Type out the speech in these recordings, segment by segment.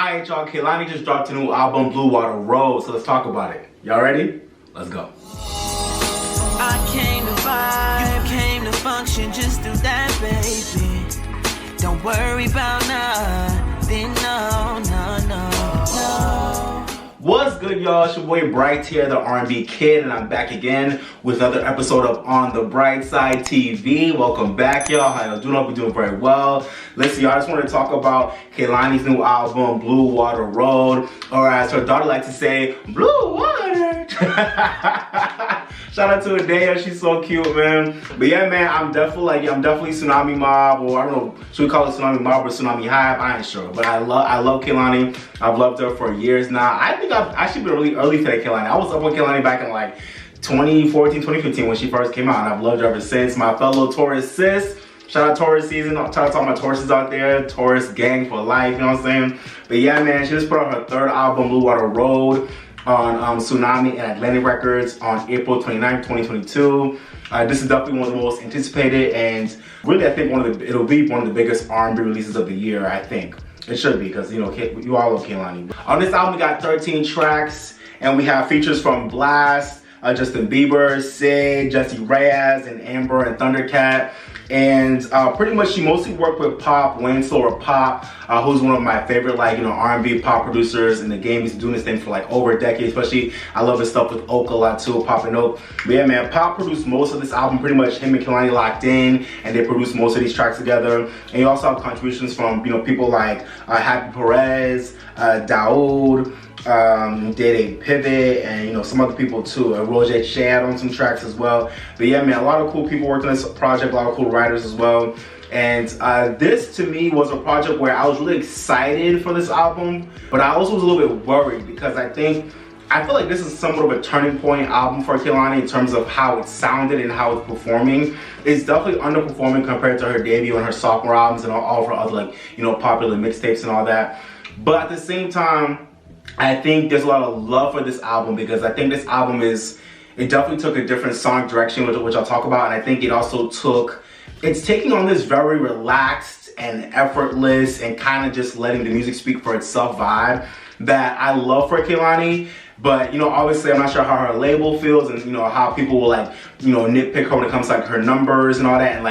Alright y'all, Kehlani just dropped a new album, Blue Water Road, so let's talk about it. Y'all ready? Let's go. I came to vibe, you came to function, just do that, baby. Don't worry about nothing, no. What's good, y'all? It's your boy Bright here, the R&B kid, and I'm back again with another episode of On the Bright Side TV. Welcome back, y'all. How y'all doing? Hope you're doing very well. Listen, y'all, I just want to talk about Kehlani's new album, Blue Water Road, or as her daughter likes to say, Blue Water. Shout out to Adea, she's so cute, man. But yeah, man, I'm definitely Tsunami Mob, or I don't know, should we call it Tsunami Mob or Tsunami Hive? I ain't sure, but I love Kehlani. I've loved her for years now. I think I've actually been really early to that Kehlani. I was up on Kehlani back in like 2014, 2015 when she first came out, and I've loved her ever since. My fellow Taurus sis, shout out Taurus season, shout out to all my Tauruses out there, Taurus gang for life, you know what I'm saying? But yeah, man, she just put out her third album, Blue Water Road, on Tsunami and Atlantic Records on April 29th, 2022. This is definitely one of the most anticipated, and really I think it'll be one of the biggest R&B releases of the year, I think. It should be, because you know, you all love Kehlani. On this album we got 13 tracks, and we have features from Blast, Justin Bieber, Sid, Jessie Reyez, and Amber and Thundercat. And pretty much she mostly worked with Pop, Wayne Slower Pop, who's one of my favorite R&B pop producers in the game. He's been doing this thing for like over a decade, especially I love his stuff with Oak a lot too, Pop and Oak. But yeah, man, Pop produced most of this album, pretty much him and Kehlani locked in, and they produced most of these tracks together. And you also have contributions from people like Happy Perez, Daoud, did a pivot, and some other people too. Roger Chad on some tracks as well. But yeah, man, a lot of cool people worked on this project, a lot of cool writers as well. And this to me was a project where I was really excited for this album, but I also was a little bit worried because I feel like this is somewhat of a turning point album for Kehlani in terms of how it sounded and how it's performing. It's definitely underperforming compared to her debut and her sophomore albums and all of her other popular mixtapes and all that. But at the same time, I think there's a lot of love for this album, because I think this album it definitely took a different sonic direction, which I'll talk about, and I think it's taking on this very relaxed and effortless and kind of just letting the music speak for itself vibe that I love for Kehlani. But obviously I'm not sure how her label feels, and how people will nitpick her when it comes to her numbers and all that,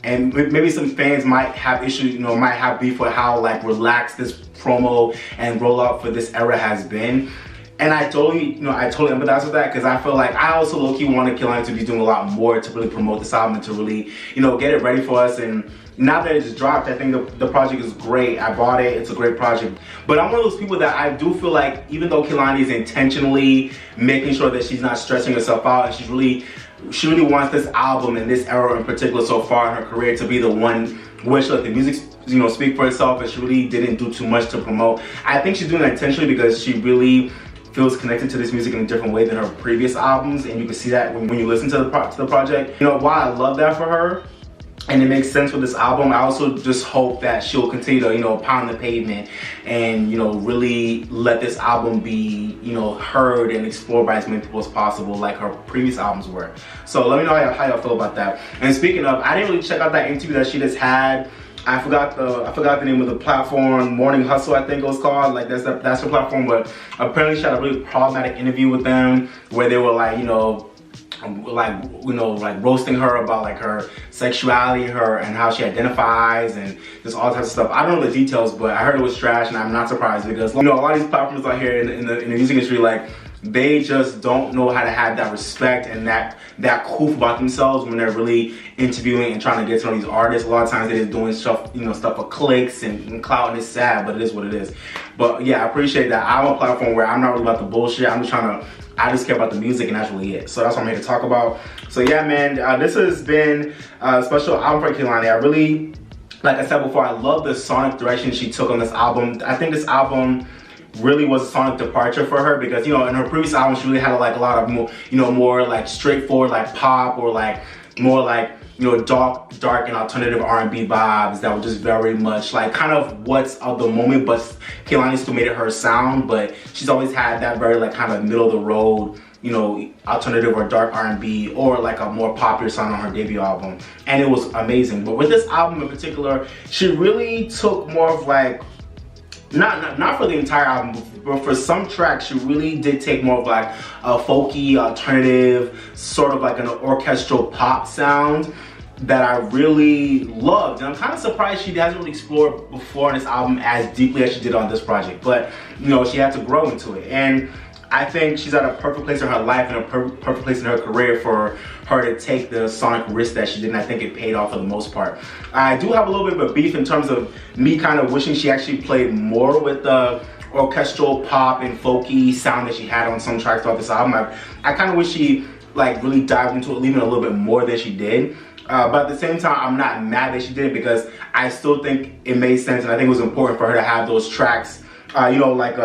and maybe some fans might have issues, might have beef with how relaxed this promo and rollout for this era has been. And I totally empathize with that, because I feel like I also low-key wanted Kehlani to be doing a lot more to really promote this album and to really, get it ready for us. And now that it just dropped, I think the project is great. I bought it, it's a great project. But I'm one of those people that I do feel like, even though Kehlani is intentionally making sure that she's not stressing herself out, and she really wants this album and this era in particular so far in her career to be the one where she let the music speak for itself, and she really didn't do too much to promote. I think she's doing that intentionally because she really feels connected to this music in a different way than her previous albums, and you can see that when you listen to the project. While I love that for her, and it makes sense with this album, I also just hope that she'll continue to pound the pavement and really let this album be heard and explored by as many people as possible, like her previous albums were. So let me know how y'all feel about that. And speaking of, I didn't really check out that interview that she just had. I forgot the name of the platform, Morning Hustle I think it was called. That's the platform, but apparently she had a really problematic interview with them where they were roasting her about her sexuality, and how she identifies, and just all types of stuff. I don't know the details, but I heard it was trash, and I'm not surprised, because a lot of these platforms out here in the music industry, they just don't know how to have that respect and that coof about themselves when they're really interviewing and trying to get to know these artists. A lot of times they're just doing stuff for clicks and clout, and it's sad, but it is what it is. But yeah, I appreciate that. I'm a platform where I'm not really about the bullshit. I just care about the music, and that's really it. So that's what I'm here to talk about. So yeah, man, this has been a special album for Kehlani. I really, like I said before, I love the sonic direction she took on this album. I think this album really was a sonic departure for her, because in her previous albums she really had a lot of more straightforward pop, or more dark and alternative R&B vibes that were just very much kind of what's of the moment, but Kehlani still made it her sound. But she's always had that very kind of middle of the road alternative or dark R&B, or a more popular sound on her debut album, and it was amazing. But with this album in particular, she really took more of not for the entire album, but for some tracks, she really did take more of like a folky, alternative, sort of like an orchestral pop sound that I really loved. And I'm kind of surprised she hasn't really explored before in this album as deeply as she did on this project. But, you know, she had to grow into it. And I think she's at a perfect place in her life and a perfect place in her career for her to take the sonic risk that she did, and I think it paid off for the most part. I do have a little bit of a beef in terms of me kind of wishing she actually played more with the orchestral pop and folky sound that she had on some tracks throughout this album. I kind of wish she like really dived into it, leaving a little bit more than she did. But at the same time, I'm not mad that she did, because I still think it made sense, and I think it was important for her to have those tracks, you know, like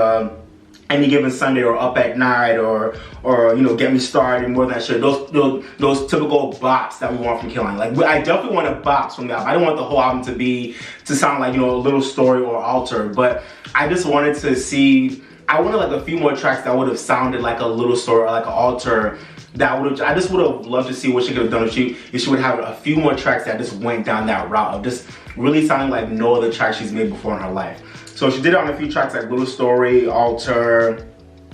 Any Given Sunday or Up at Night or you know, Get Me Started, More Than That Shit. Those typical bops that we want from Kehlani. Like, I definitely want a bops from the album. I don't want the whole album to sound like, you know, a little story or alter, but I just wanted to see, I wanted like a few more tracks that would have sounded like a little story or like an alter. I just would have loved to see what she could have done if she would have a few more tracks that just went down that route of just really sounding like no other track she's made before in her life. So she did it on a few tracks like Little Story, Alter,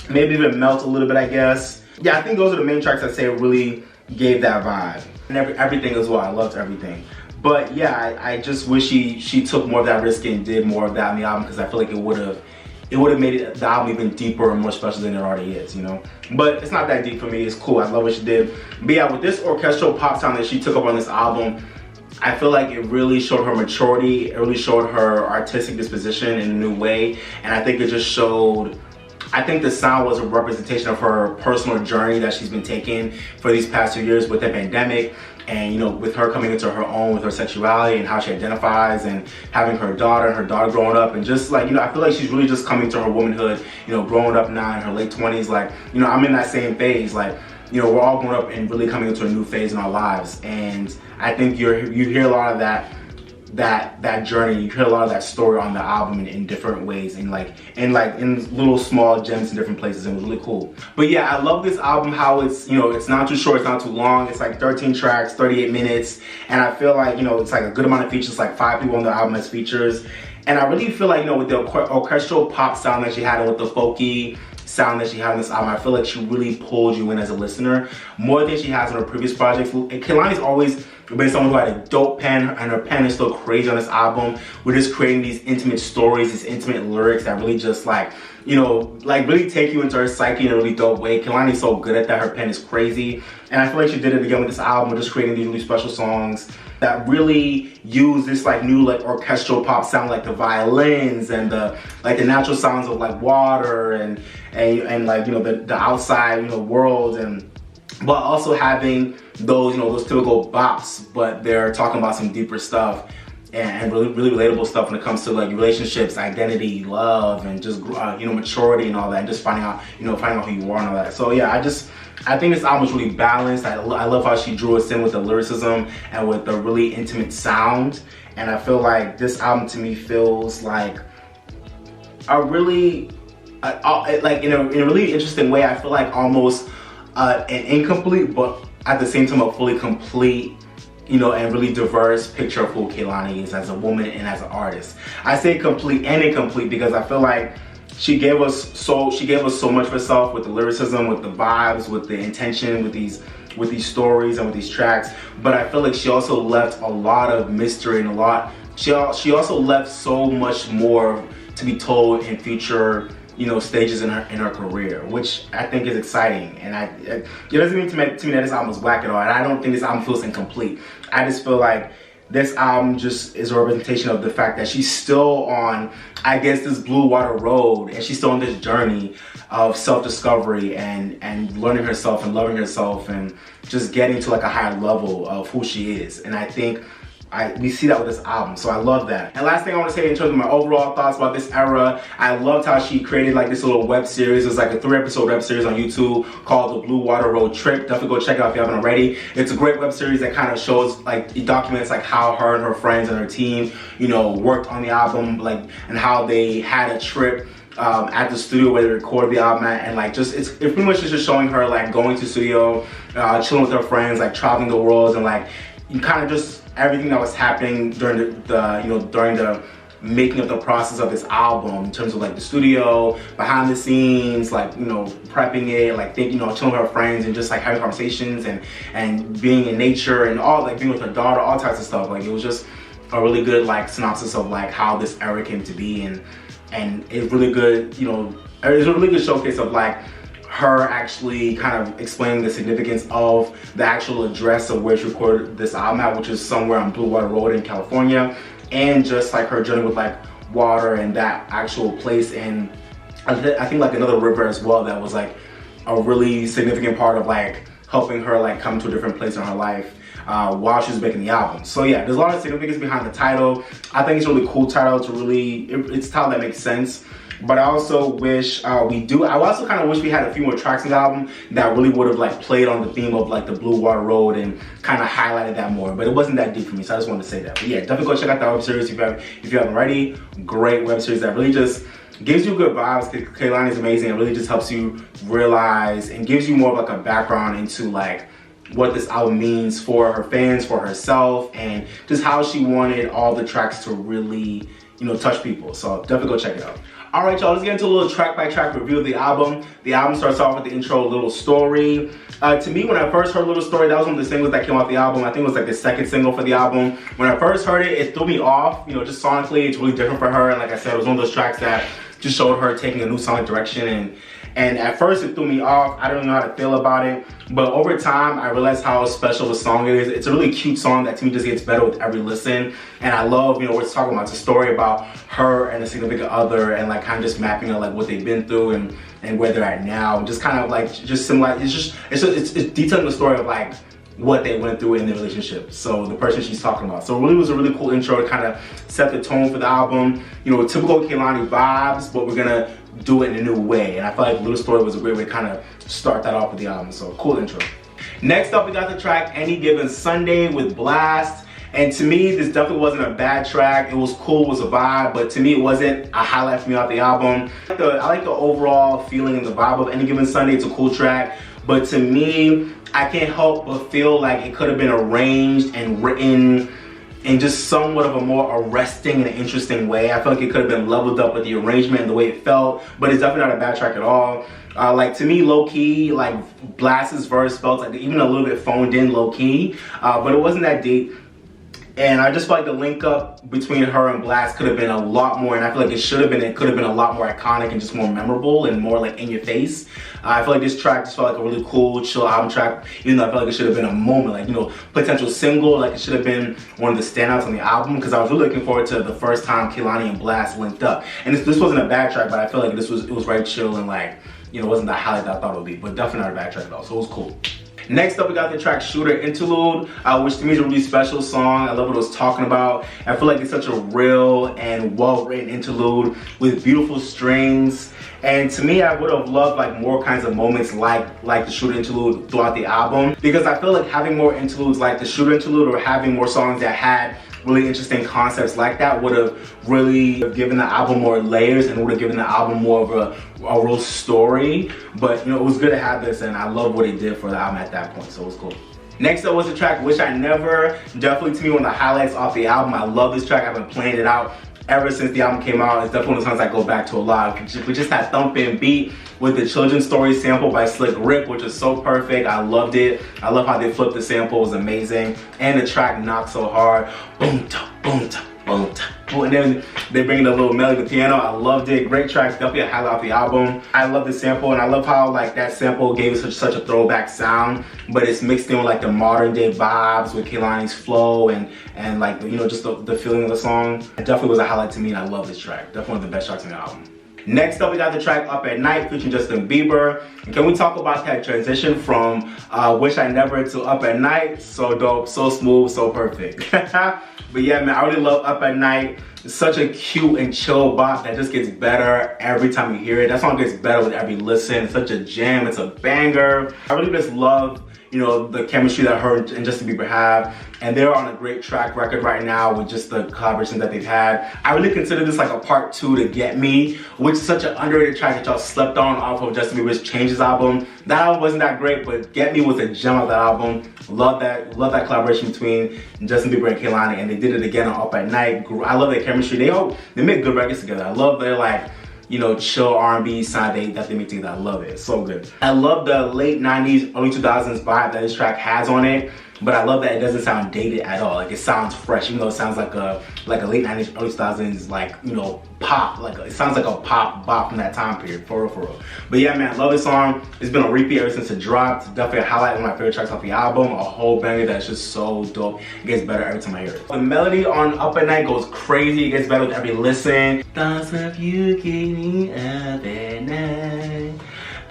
maybe even Melt a little bit, I guess. Yeah, I think those are the main tracks I'd say really gave that vibe. And everything as well, I loved everything. But yeah, I just wish she took more of that risk and did more of that on the album, because I feel like it would have made the album even deeper and more special than it already is, you know? But it's not that deep for me, it's cool, I love what she did. But yeah, with this orchestral pop sound that she took up on this album, I feel like it really showed her maturity, it really showed her artistic disposition in a new way, and I think it just showed, I think the sound was a representation of her personal journey that she's been taking for these past 2 years with the pandemic, and you know, with her coming into her own with her sexuality and how she identifies, and having her daughter growing up, and just like, you know, I feel like she's really just coming to her womanhood, you know, growing up now in her late 20s. Like, you know, I'm in that same phase, like, you know, we're all growing up and really coming into a new phase in our lives, and I think you hear a lot of that journey, you hear a lot of that story on the album in different ways, and in little small gems in different places, and it was really cool. But yeah, I love this album, how it's, you know, it's not too short, it's not too long, it's like 13 tracks, 38 minutes, and I feel like, you know, it's like a good amount of features, like 5 people on the album as features, and I really feel like, you know, with the orchestral pop sound that she had and with the folky sound that she had on this album, I feel like she really pulled you in as a listener more than she has on her previous projects. Kehlani's always been someone who had a dope pen, and her pen is still crazy on this album. We're just creating these intimate stories, these intimate lyrics that really just like, you know, like really take you into her psyche in a really dope way. Kehlani's so good at that, her pen is crazy. And I feel like she did it again with this album, just creating these really special songs that really use this like new like orchestral pop sound, like the violins and the natural sounds of like water and like, you know, the outside, you know, world, and but also having those, you know, those typical bops, but they're talking about some deeper stuff and really, really relatable stuff when it comes to like relationships, identity, love, and just you know, maturity and all that, and just finding out who you are and all that. So yeah, I think this album is really balanced. I love how she drew us in with the lyricism and with the really intimate sound, and I feel like this album to me feels like a really like in a really interesting way. I feel like almost an incomplete, but at the same time a fully complete, you know, and really diverse picture of who Kehlani is as a woman and as an artist. I say complete and incomplete because I feel like she gave us so much of herself with the lyricism, with the vibes, with the intention, with these stories and with these tracks. But I feel like she also left a lot of mystery and she also left so much more to be told in future, you know, stages in her career, which I think is exciting. And it doesn't mean to me that this album is whack at all, and I don't think this album feels incomplete. I just feel like this album just is a representation of the fact that she's still on, I guess, this blue water road, and she's still on this journey of self-discovery and learning herself and loving herself and just getting to like a higher level of who she is. And I think we see that with this album, so I love that. And last thing I want to say in terms of my overall thoughts about this era, I loved how she created like this little web series. It was like a 3-episode web series on YouTube called The Blue Water Road Trip. Definitely go check it out if you haven't already. It's a great web series that kind of shows, like, it documents like how her and her friends and her team, you know, worked on the album, like, and how they had a trip at the studio where they recorded the album at, and like just it's pretty much just showing her like going to the studio, chilling with her friends, like traveling the world, and like you kind of just everything that was happening during the making of the process of this album in terms of like the studio, behind the scenes, like, you know, prepping it, like thinking, you know, chilling with her friends and just like having conversations and being in nature and all, like being with her daughter, all types of stuff. Like it was just a really good like synopsis of like how this era came to be, and it's really good, you know, it's a really good showcase of like her actually kind of explaining the significance of the actual address of where she recorded this album at, which is somewhere on Blue Water Road in California, and just like her journey with like water and that actual place, and I think like another river as well that was like a really significant part of like helping her like come to a different place in her life while she was making the album. So yeah, there's a lot of significance behind the title. I think it's a really cool title. It's a really, it's a title that makes sense. But I also wish I also kind of wish we had a few more tracks in the album that really would have like played on the theme of like the Blue Water Road and kind of highlighted that more. But it wasn't that deep for me, so I just wanted to say that. But yeah, definitely go check out that web series if you haven't already. Great web series that really just gives you good vibes. Kehlani is amazing. It really just helps you realize and gives you more of like a background into like what this album means for her fans, for herself, and just how she wanted all the tracks to really, you know, touch people. So definitely go check it out. All right, y'all, let's get into a little track-by-track review of the album. The album starts off with the intro, Little Story. To me, when I first heard Little Story, that was one of the singles that came off the album. I think it was like the second single for the album. When I first heard it, it threw me off. You know, just sonically, it's really different for her. And like I said, it was one of those tracks that just showed her taking a new sonic direction, and at first it threw me off. I don't know how to feel about it, but over time I realized how special of a song it is. It's a really cute song that to me just gets better with every listen, and I love, you know, what it's talking about. It's a story about her and a significant other, and like kind of just mapping out like what they've been through and where they're at now, and just kind of like just similar. It's detailing the story of like what they went through in their relationship. So the person she's talking about. So it really was a really cool intro to kind of set the tone for the album. You know, typical Kehlani vibes, but we're gonna do it in a new way. And I feel like Little Story was a great way to kind of start that off with the album. So cool intro. Next up, we got the track Any Given Sunday with Blast. And to me, this definitely wasn't a bad track. It was cool, it was a vibe, but to me, it wasn't a highlight for me off the album. I like the overall feeling and the vibe of Any Given Sunday. It's a cool track, but to me, I can't help but feel like it could have been arranged and written in just somewhat of a more arresting and interesting way. I feel like it could have been leveled up with the arrangement and the way it felt, but it's definitely not a bad track at all. Like to me, low-key, like Blast's verse felt like even a little bit phoned in low-key, but it wasn't that deep. And I just feel like the link up between her and Blast could have been a lot more, and I feel like it could have been a lot more iconic and just more memorable and more like in your face. I feel like this track just felt like a really cool, chill album track, even though I feel like it should have been a moment, like, you know, potential single, like it should have been one of the standouts on the album, because I was really looking forward to the first time Kehlani and Blast linked up. And this wasn't a bad track, but I feel like it was very chill and like, you know, it wasn't the highlight that I thought it would be, but definitely not a bad track at all, so it was cool. Next up, we got the track Shooter Interlude, which to me is a really special song. I love what it was talking about. I feel like it's such a real and well-written interlude with beautiful strings. And to me, I would have loved like more kinds of moments like the Shooter Interlude throughout the album, because I feel like having more interludes like the Shooter Interlude, or having more songs that had really interesting concepts like that, would have really given the album more layers and would have given the album more of a real story. But you know, it was good to have this, and I love what it did for the album at that point, so it was cool. Next up was the track Wish I Never. Definitely to me one of the highlights off the album. I love this track. I've been playing it out ever since the album came out. It's definitely one of the songs I go back to a lot. We just had thumping beat with the Children's Story sample by Slick Rick, which is so perfect. I loved it. I love how they flipped the sample. It was amazing. And the track knocked so hard. Boom, ta, boom, ta, boom, ta, boom. And then they bring in a little melody with the piano. I loved it. Great tracks. Definitely a highlight off the album. I love the sample, and I love how like that sample gave it such a throwback sound, but it's mixed in with like the modern day vibes with Kehlani's flow and like, you know, just the feeling of the song. It definitely was a highlight to me, and I love this track. Definitely one of the best tracks in the album. Next up, we got the track Up at Night featuring Justin Bieber. And can we talk about that transition from Wish I Never to Up at Night? So dope, so smooth, so perfect. But yeah, man, I really love Up at Night. It's such a cute and chill bop that just gets better every time you hear it. That song gets better with every listen. It's such a jam, it's a banger. I really just love, you know, the chemistry that her and Justin Bieber have. And they're on a great track record right now with just the collaborations that they've had. I really consider this like a part 2 to Get Me, which is such an underrated track that y'all slept on off of Justin Bieber's Changes album. That album wasn't that great, but Get Me was a gem of that album. Love that collaboration between Justin Bieber and Kehlani, and they did it again on Up at Night. I love their chemistry. They make good records together. I love their like, you know, chill R&B sound that they make together. I love it. It's so good. I love the late 90s, early 2000s vibe that this track has on it. But I love that it doesn't sound dated at all. Like, it sounds fresh, even though it sounds like a late 90s, early 2000s, like, you know, pop. Like, it sounds like a pop bop from that time period, for real, for real. But yeah, man, love this song. It's been a repeat ever since it dropped. Definitely a highlight, one of my favorite tracks off the album. A whole banger that's just so dope. It gets better every time I hear it. The melody on Up at Night goes crazy. It gets better with every listen. Thoughts of you getting up at night.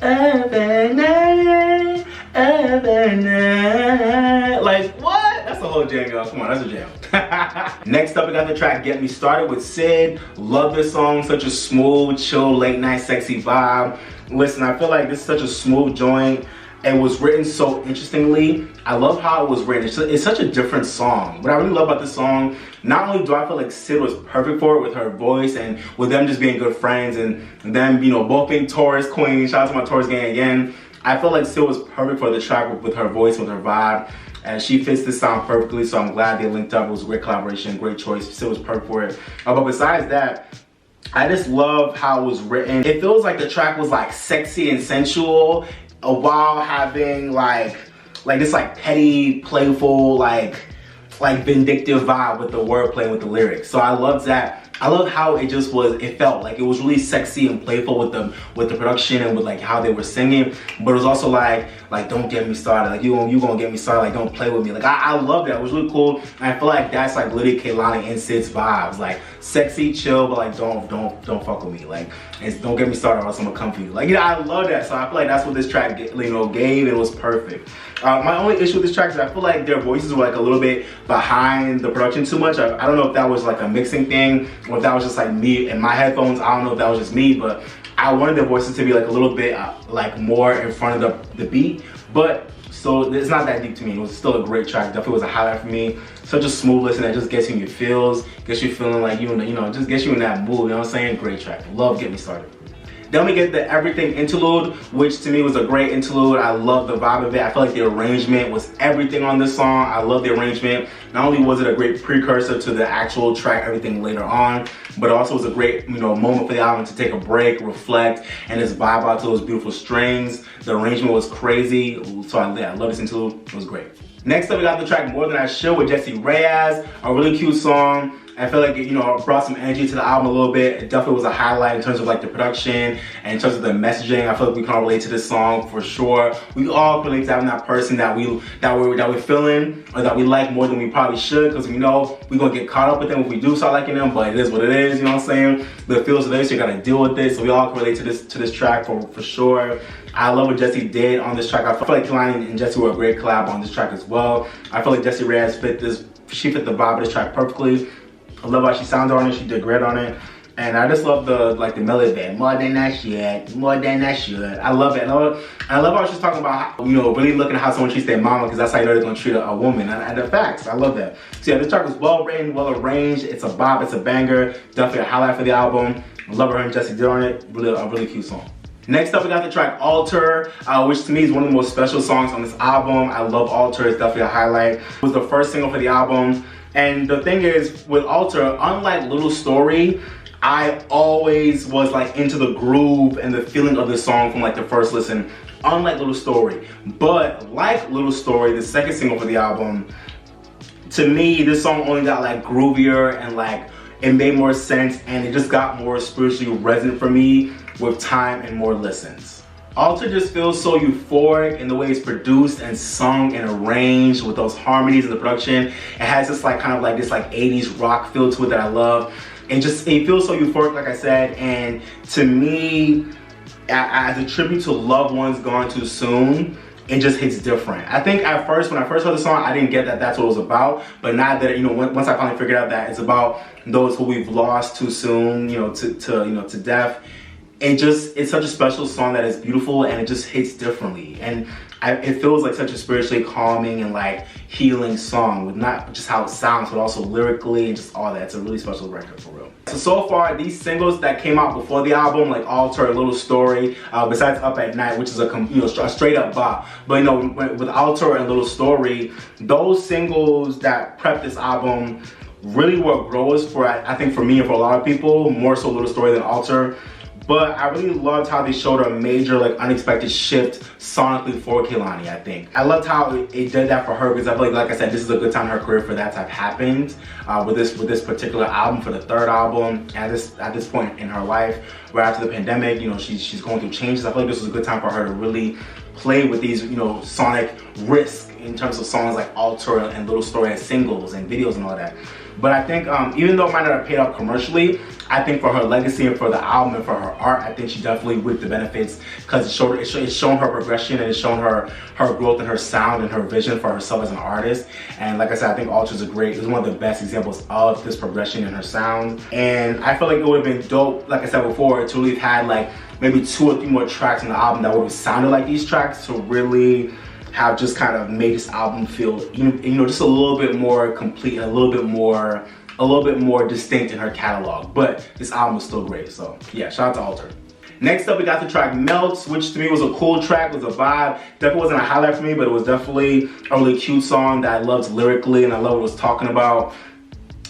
Up at night. Up at night. Like, what? That's a whole jam, y'all. Come on, that's a jam. Next up, we got the track Get Me Started with Sid. Love this song. Such a smooth, chill, late night, sexy vibe. Listen, I feel like this is such a smooth joint. It was written so interestingly. I love how it was written. It's such a different song. What I really love about this song, not only do I feel like Sid was perfect for it with her voice and with them just being good friends and them, you know, both being Taurus queens. Shout out to my Taurus gang again. I feel like Sid was perfect for the track with her voice, with her vibe. And she fits this sound perfectly, so I'm glad they linked up. It was a great collaboration, great choice. Sid was perfect for it. But besides that, I just love how it was written. It feels like the track was like sexy and sensual while having like this like petty, playful, like vindictive vibe with the wordplay, with the lyrics. So I love that. I love how it just was, it felt like it was really sexy and playful with the production and with like how they were singing, but it was also like don't get me started, like you gonna get me started, like don't play with me. Like I love that. It was really cool. And I feel like that's like literally Kehlani and Sid's vibes, like sexy, chill, but like don't fuck with me, like don't get me started or else I'm gonna come for you. Like, you know, I love that. So I feel like that's what this track, you know, gave. It was perfect. My only issue with this track is I feel like their voices were like a little bit behind the production too much. I don't know if that was like a mixing thing or if that was just like me and my headphones. I don't know if that was just me, but I wanted their voices to be like a little bit like more in front of the beat. But so it's not that deep to me. It was still a great track. Definitely was a highlight for me. Such a smooth listen that just gets you in your feels, gets you feeling like you know, just gets you in that mood. You know what I'm saying? Great track. Love Get Me Started. Then we get the Everything interlude, which to me was a great interlude. I love the vibe of it. I feel like the arrangement was everything on this song. I love the arrangement. Not only was it a great precursor to the actual track, Everything later on, but it also was a great, you know, moment for the album to take a break, reflect, and just vibe out to those beautiful strings. The arrangement was crazy. So I love this interlude. It was great. Next up, we got the track More Than I Should with Jessie Reyez, a really cute song. I feel like it, you know, brought some energy to the album a little bit. It definitely was a highlight in terms of like the production and in terms of the messaging. I feel like we can all relate to this song for sure. We all relate to having that person that we're feeling or that we like more than we probably should, because we know we're gonna get caught up with them if we do start liking them. But it is what it is, you know what I'm saying? The feels of this, you gotta deal with this. So we all can relate to this track for sure. I love what Jessie did on this track. I feel like Kehlani and Jessie were a great collab on this track as well. I feel like Jessie Reyez fit the vibe of this track perfectly. I love how she sounded on it. She did great on it. And I just love the melody bit. More than that shit, more than that shit. I love it. And I love how she's talking about how, you know, really looking at how someone treats their mama, because that's how you know they're gonna treat a woman. And the facts, I love that. So yeah, this track was well written, well arranged. It's a bop, it's a banger. Definitely a highlight for the album. I love her and Jessie did on it. Really, a really cute song. Next up, we got the track Alter, which to me is one of the most special songs on this album. I love Alter, it's definitely a highlight. It was the first single for the album. And the thing is, with Alter, unlike Little Story, I always was like into the groove and the feeling of the song from like the first listen, unlike Little Story. But like Little Story, the second single for the album, to me, this song only got like groovier and like it made more sense, and it just got more spiritually resonant for me with time and more listens. Alter just feels so euphoric in the way it's produced and sung and arranged with those harmonies in the production. It has this like kind of like this like 80s rock feel to it that I love. And just, it feels so euphoric, like I said. And to me, as a tribute to loved ones gone too soon, it just hits different. I think at first, when I first heard the song, I didn't get that that's what it was about. But now that, you know, once I finally figured out that it's about those who we've lost too soon, you know, to death. It's such a special song that is beautiful and it just hits differently. And it feels like such a spiritually calming and like healing song, with not just how it sounds, but also lyrically and just all that. It's a really special record for real. So far, these singles that came out before the album, like Alter, A Little Story, besides Up at Night, which is a straight up bop. But with Alter and Little Story, those singles that prepped this album really were growers for, I think, for me and for a lot of people, more so Little Story than Alter. But I really loved how they showed a major, like, unexpected shift sonically for Kehlani, I think. I loved how it did that for her, because I feel like I said, this is a good time in her career for that to have happened with this particular album, for the third album, at this point in her life, right after the pandemic. She's going through changes. I feel like this was a good time for her to really play with these, sonic risks in terms of songs like Alter and Little Story as singles and videos and all that. But I think even though it might not have paid off commercially, I think for her legacy and for the album and for her art, I think she definitely reaped the benefits, because it's shown her progression, and it's shown her growth and her sound and her vision for herself as an artist. And like I said, I think Alter is one of the best examples of this progression in her sound. And I feel like it would have been dope, like I said before, to really have had like maybe 2 or 3 more tracks in the album that would have sounded like these tracks, to really have just kind of made this album feel, just a little bit more complete and a little bit more distinct in her catalog. But this album was still great, so yeah, shout out to Alter. Next up, we got the track Melts, which to me was a cool track, was a vibe. Definitely wasn't a highlight for me, but it was definitely a really cute song that I loved lyrically, and I love what it was talking about.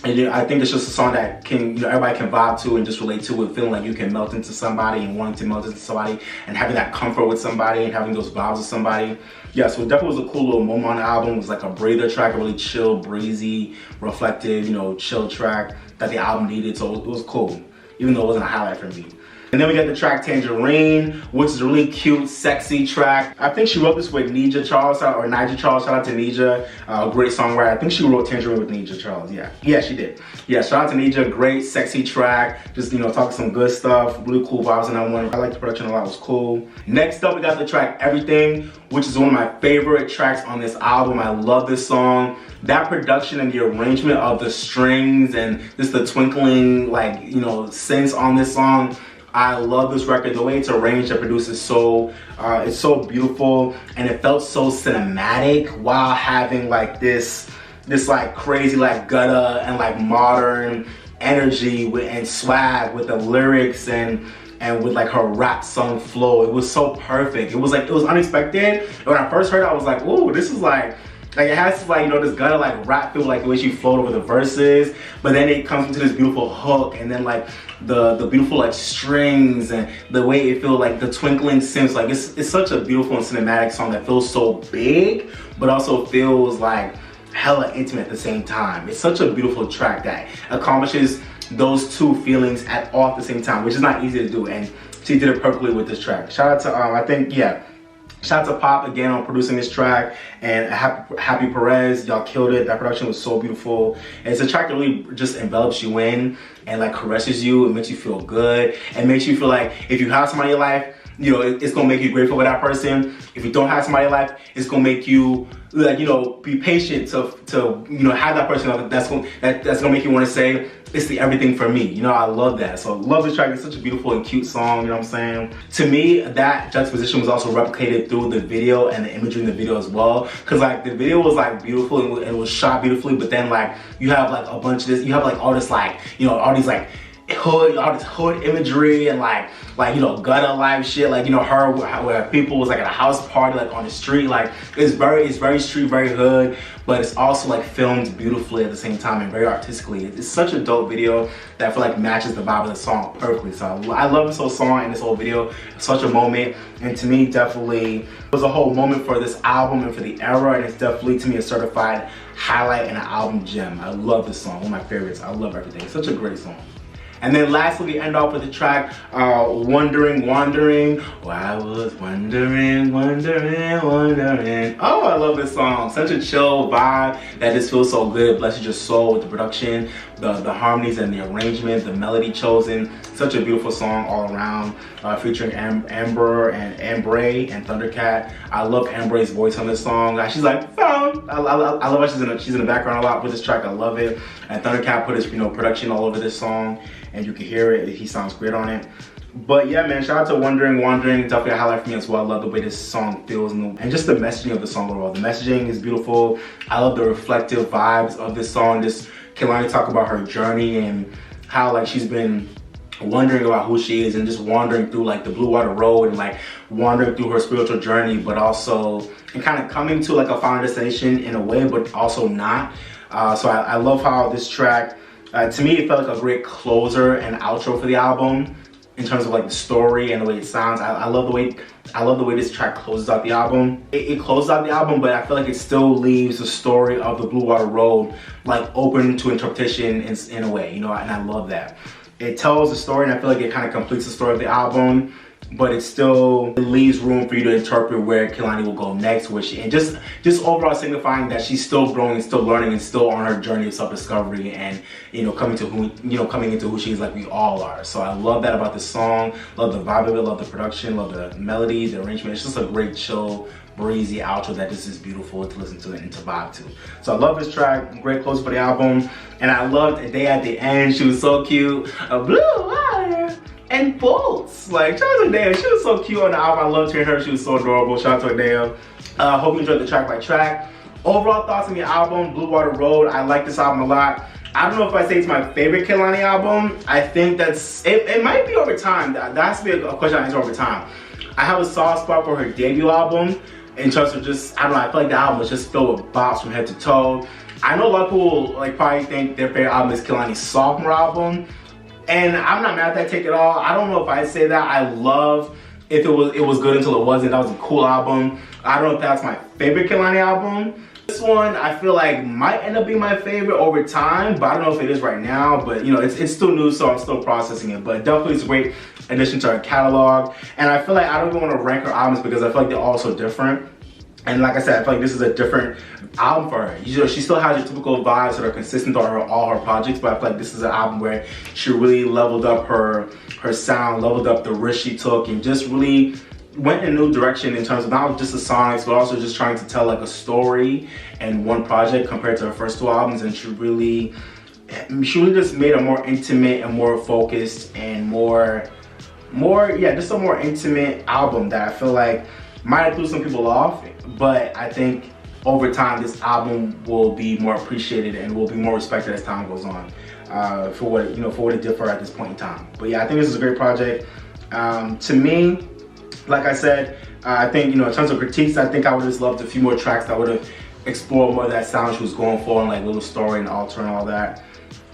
And I think it's just a song that everybody can vibe to and just relate to, with feeling like you can melt into somebody and wanting to melt into somebody and having that comfort with somebody and having those vibes with somebody. Yeah, so it definitely was a cool little moment on the album. It was like a breather track, a really chill, breezy, reflective, chill track that the album needed. So it was cool, even though it wasn't a highlight for me. And then we got the track Tangerine, which is a really cute, sexy track. I think she wrote this with Nija Charles, or Nija Charles. Shout out to Nija, a great songwriter. I think she wrote Tangerine with Nija Charles. Yeah, she did. Yeah, shout out to Nija, great, sexy track. Just, talking some good stuff, really cool vibes in that one. I liked the production a lot, it was cool. Next up, we got the track Everything, which is one of my favorite tracks on this album. I love this song. That production and the arrangement of the strings and just the twinkling, synths on this song. I love this record. The way it's arranged and produced is it's so beautiful, and it felt so cinematic while having like this like crazy like gutter and like modern energy and swag with the lyrics and with like her rap song flow. It was so perfect. It was unexpected. And when I first heard it, I was like, ooh, this is like it has this gutter like rap feel, like the way she flowed over the verses, but then it comes into this beautiful hook, and then like the beautiful like strings and the way it feels, like the twinkling synths. Like it's such a beautiful and cinematic song that feels so big, but also feels like hella intimate at the same time. It's such a beautiful track that accomplishes those two feelings all at the same time, which is not easy to do, and she did it perfectly with this track. Shout out to shout out to Pop again on producing this track, and Happy Perez, y'all killed it. That production was so beautiful. And it's a track that really just envelops you in and like caresses you. It makes you feel good. It makes you feel like if you have somebody in your life, it's gonna make you grateful for that person. If you don't have somebody in life, it's gonna make you be patient to have that person that's gonna make you want to say, it's the everything for me. I love that. So I love this track. It's such a beautiful and cute song, you know what I'm saying? To me, that juxtaposition was also replicated through the video and the imagery in the video as well. Cause like the video was like beautiful and it was shot beautifully, but then like you have like a bunch of this, you have like all this like, all these like all this hood imagery and like gutter life shit, like her where people was like at a house party, like on the street, like it's very street, very hood, but it's also like filmed beautifully at the same time and very artistically. It's such a dope video that I feel like matches the vibe of the song perfectly. So I love this whole song and this whole video. It's such a moment, and to me definitely it was a whole moment for this album and for the era, and it's definitely to me a certified highlight and an album gem. I love this song, one of my favorites. I love everything. It's such a great song. And then lastly, we end off with the track Wandering. Oh, I was wondering. Oh, I love this song. Such a chill vibe that just feels so good. Blesses your soul with the production, the harmonies and the arrangement, the melody chosen. Such a beautiful song all around, featuring Amber and Ambray and Thundercat. I love Ambray's voice on this song. She's like, found. I love how she's in the background a lot with this track. I love it. And Thundercat put his production all over this song, and you can hear it. He sounds great on it. But yeah, man, shout out to Wandering. Definitely a highlight for me as well. I love the way this song feels and just the messaging of the song overall. The messaging is beautiful. I love the reflective vibes of this song. Just Kehlani talk about her journey and how like she's been wondering about who she is and just wandering through like the Blue Water Road and like wandering through her spiritual journey, but also and kind of coming to like a final destination in a way, but also not. So I love how this track, to me, it felt like a great closer and outro for the album in terms of like the story and the way it sounds. I love the way this track closes out the album. It closes out the album, but I feel like it still leaves the story of the Blue Water Road like open to interpretation in a way, you know, and I love that. It tells the story, and I feel like it kind of completes the story of the album, but it leaves room for you to interpret where Kehlani will go next, and just overall signifying that she's still growing, still learning, and still on her journey of self-discovery, and coming into who she is, like we all are. So I love that about this song. Love the vibe of it, love the production, love the melody, the arrangement. It's just a great, chill, breezy outro that just is beautiful to listen to and to vibe to. So I love this track. Great close for the album, and I loved a day at the end. She was so cute. A blue water and bolts. Like, shout out to Adele. She was so cute on the album. I loved hearing her. She was so adorable. Shout out to Adele. Hope you enjoyed the track by track. Overall thoughts on the album, Blue Water Road. I like this album a lot. I don't know if I say it's my favorite Kehlani album. I think it might be over time. That has to be a question I answer over time. I have a soft spot for her debut album in terms of just, I don't know, I feel like the album was just filled with bops from head to toe. I know a lot of people like probably think their favorite album is Kehlani's sophomore album, and I'm not mad at that take at all. I don't know if I'd say that. I love If It Was Good Until It Wasn't. That was a cool album. I don't know if that's my favorite Kehlani album. This one I feel like might end up being my favorite over time, but I don't know if it is right now. But you know, it's still new, so I'm still processing it. But definitely it's a great addition to her catalog. And I feel like I don't even want to rank her albums because I feel like they're all so different. And like I said, I feel like this is a different album for her. You know, she still has her typical vibes that are consistent on all her projects, but I feel like this is an album where she really leveled up her sound, leveled up the risk she took, and just really went in a new direction in terms of not just the sonics, but also just trying to tell like a story in one project compared to her first two albums. And she really just made a more intimate and more focused and just a more intimate album that I feel like might have threw some people off, but I think over time this album will be more appreciated and will be more respected as time goes on for what it did for her at this point in time. But yeah, I think this is a great project. To me, like I said, I think, in terms of critiques, I think I would have just loved a few more tracks that would have explored more of that sound she was going for, and like little story and alter and all that.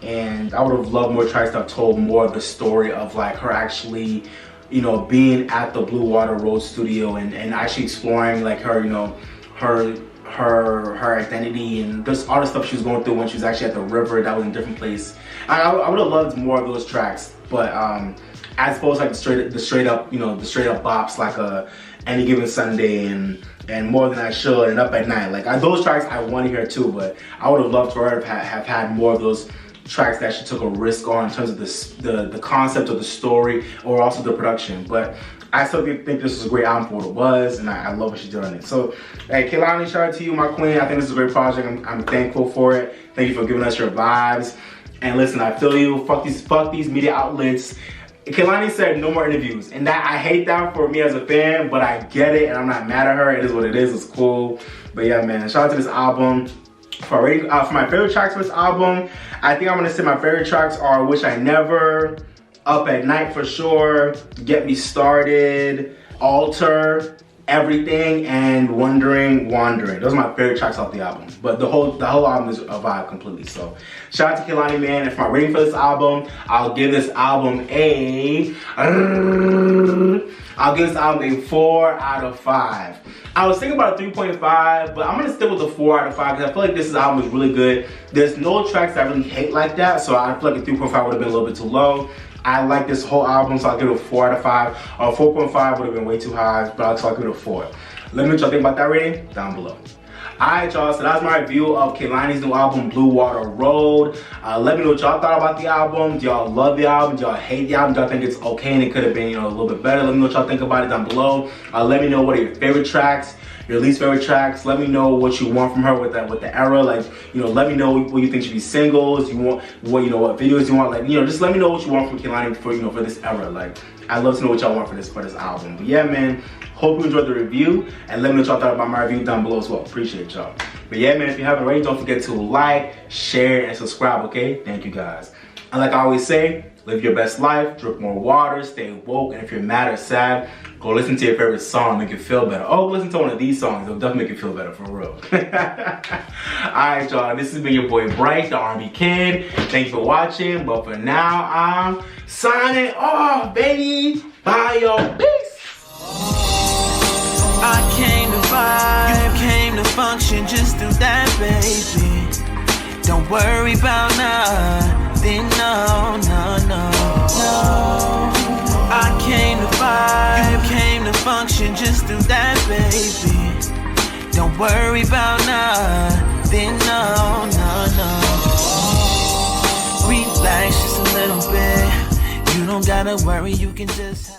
And I would have loved more tracks that told more of the story of like her actually, being at the Blue Water Road studio and actually exploring like her, her identity and just all the stuff she was going through when she was actually at the river that was in a different place. I would have loved more of those tracks, but as opposed to like the straight up bops like Any Given Sunday and More Than I Should and Up at Night. Like those tracks I want to hear too, but I would have loved for her to have had more of those tracks that she took a risk on in terms of the concept of the story or also the production. But I still think this was a great album for what it was, and I love what she did on it. So, hey, Kehlani, shout out to you, my queen. I think this is a great project. I'm thankful for it. Thank you for giving us your vibes. And listen, I feel you. Fuck these media outlets. Kehlani said no more interviews, and that I hate that for me as a fan, but I get it, and I'm not mad at her. It is what it is. It's cool. But yeah, man, shout out to this album. For my favorite tracks for this album, I think I'm gonna say my favorite tracks are Wish I Never, Up at Night for sure, Get Me Started, Alter, Everything, and Wandering. Those are my favorite tracks off the album. But the whole album is a vibe completely. So shout out to Kehlani, man. And for my rating for this album, I'll give this album a 4 out of 5. I was thinking about a 3.5, but I'm gonna stick with the 4 out of 5 because I feel like this album is really good. There's no tracks that I really hate like that, so I feel like a 3.5 would have been a little bit too low. I like this whole album, so I'll give it a 4 out of 5. 4.5 would have been way too high, but I'll give it a 4. Let me know what y'all think about that rating down below. Alright, y'all, so that's my review of Kehlani's new album, Blue Water Road. Let me know what y'all thought about the album. Do y'all love the album? Do y'all hate the album? Do y'all think it's okay and it could have been, a little bit better? Let me know what y'all think about it down below. Let me know what are your favorite tracks, your least favorite tracks. Let me know what you want from her with the era. Like, let me know what you think should be singles. You want what videos you want. Like, just let me know what you want from Kehlani for this era. Like, I'd love to know what y'all want for this album. But yeah, man, hope you enjoyed the review, and let me know what y'all thought about my review down below as well. Appreciate y'all. But yeah, man, if you haven't already, don't forget to like, share, and subscribe, okay? Thank you guys. And like I always say, live your best life, drink more water, stay woke, and if you're mad or sad, go listen to your favorite song, make you feel better. Oh, listen to one of these songs, it'll definitely make you feel better, for real. Alright, y'all, this has been your boy Bryce, the R&B Kid. Thanks for watching, but for now, I'm signing off, baby. Bye, y'all. Peace. I came to vibe, you came to function, just do that, baby. Don't worry about nothing, no, no, no, no. I came to vibe, you came to function, just do that, baby. Don't worry about nothing, no, no, no. Relax just a little bit, you don't gotta worry, you can just